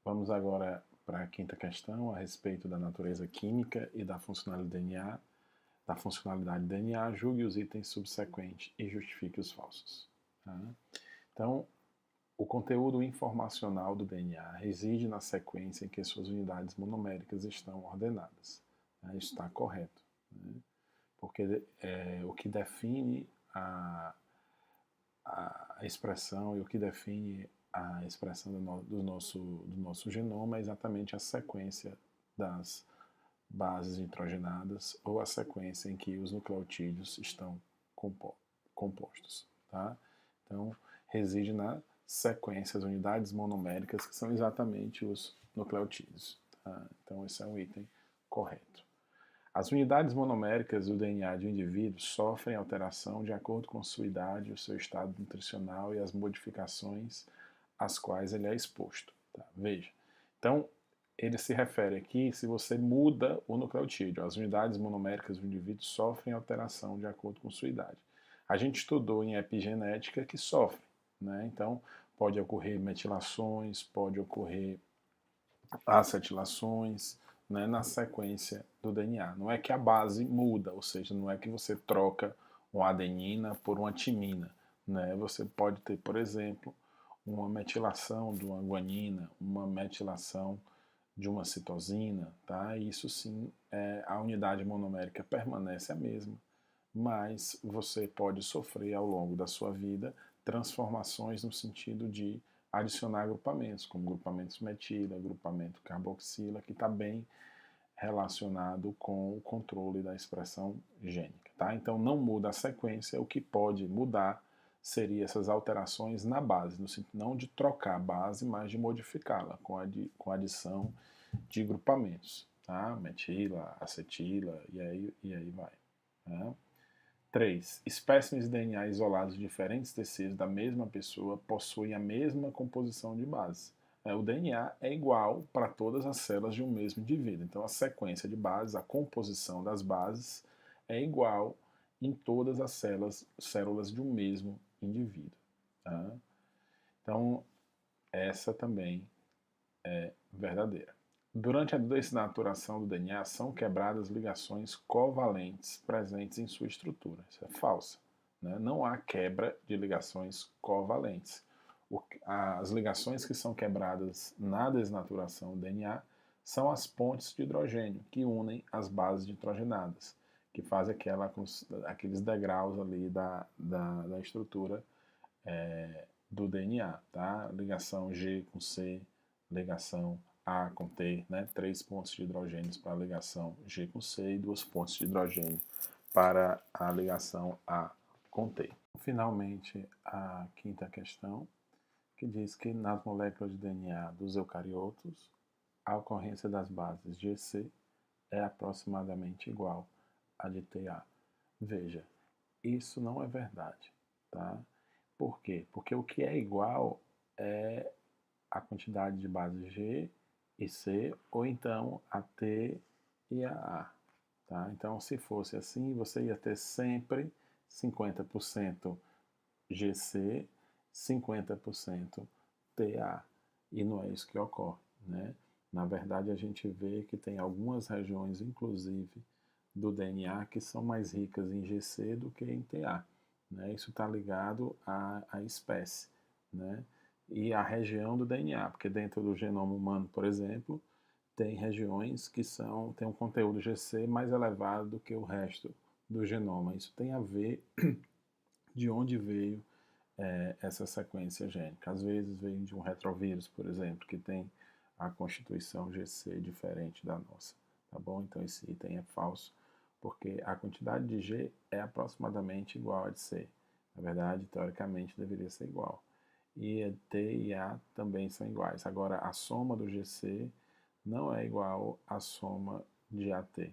Vamos agora para a quinta questão a respeito da natureza química e da funcionalidade do DNA. Julgue os itens subsequentes e justifique os falsos. Tá? Então, o conteúdo informacional do DNA reside na sequência em que suas unidades monoméricas estão ordenadas. Né? Isso está correto. Né? Porque o que define a expressão e o que define a expressão do nosso genoma é exatamente a sequência das bases nitrogenadas ou a sequência em que os nucleotídeos estão compostos. Tá? Então, reside na sequência, as unidades monoméricas, que são exatamente os nucleotídeos. Tá? Então, esse é um item correto. As unidades monoméricas do DNA de um indivíduo sofrem alteração de acordo com sua idade, o seu estado nutricional e as modificações às quais ele é exposto. Tá? Veja, então ele se refere aqui se você muda o nucleotídeo. As unidades monoméricas do indivíduo sofrem alteração de acordo com sua idade. A gente estudou em epigenética que sofre, né? Então pode ocorrer metilações, pode ocorrer acetilações, né, na sequência do DNA. Não é que a base muda, ou seja, não é que você troca uma adenina por uma timina. Né? Você pode ter, por exemplo, uma metilação de uma guanina, uma metilação de uma citosina, tá? Isso sim, a unidade monomérica permanece a mesma, mas você pode sofrer ao longo da sua vida transformações no sentido de adicionar agrupamentos, como grupamentos metila, grupamento carboxila, que está bem relacionado com o controle da expressão gênica. Tá? Então não muda a sequência, o que pode mudar seria essas alterações na base, no sentido não de trocar a base, mas de modificá-la com a adição de grupamentos. Tá? Metila, acetila e aí vai. Tá? 3. Espécimes de DNA isolados de diferentes tecidos da mesma pessoa possuem a mesma composição de base. O DNA é igual para todas as células de um mesmo indivíduo. Então, a sequência de bases, a composição das bases é igual em todas as células de um mesmo indivíduo. Tá? Então, essa também é verdadeira. Durante a desnaturação do DNA, são quebradas ligações covalentes presentes em sua estrutura. Isso é falso. Né? Não há quebra de ligações covalentes. As ligações que são quebradas na desnaturação do DNA são as pontes de hidrogênio que unem as bases nitrogenadas, que fazem aqueles degraus ali da estrutura do DNA. Tá? Ligação G com C, ligação A com T, né? 3 pontos de hidrogênio para a ligação G com C e 2 pontos de hidrogênio para a ligação A com T. Finalmente, a quinta questão, que diz que nas moléculas de DNA dos eucariotos, a ocorrência das bases GC é aproximadamente igual à de TA. Veja, isso não é verdade. Tá? Por quê? Porque o que é igual é a quantidade de bases G e C, ou então a T e a A. Tá? Então, se fosse assim, você ia ter sempre 50% GC, 50% TA. E não é isso que ocorre. Né? Na verdade, a gente vê que tem algumas regiões, inclusive, do DNA que são mais ricas em GC do que em TA. Né? Isso está ligado à espécie, né? E à região do DNA, porque dentro do genoma humano, por exemplo, tem regiões que têm um conteúdo GC mais elevado do que o resto do genoma. Isso tem a ver de onde veio essa sequência gênica. Às vezes vem de um retrovírus, por exemplo, que tem a constituição GC diferente da nossa. Tá bom? Então esse item é falso, porque a quantidade de G é aproximadamente igual a de C. Na verdade, teoricamente, deveria ser igual. E T e A também são iguais. Agora, a soma do GC não é igual à soma de AT.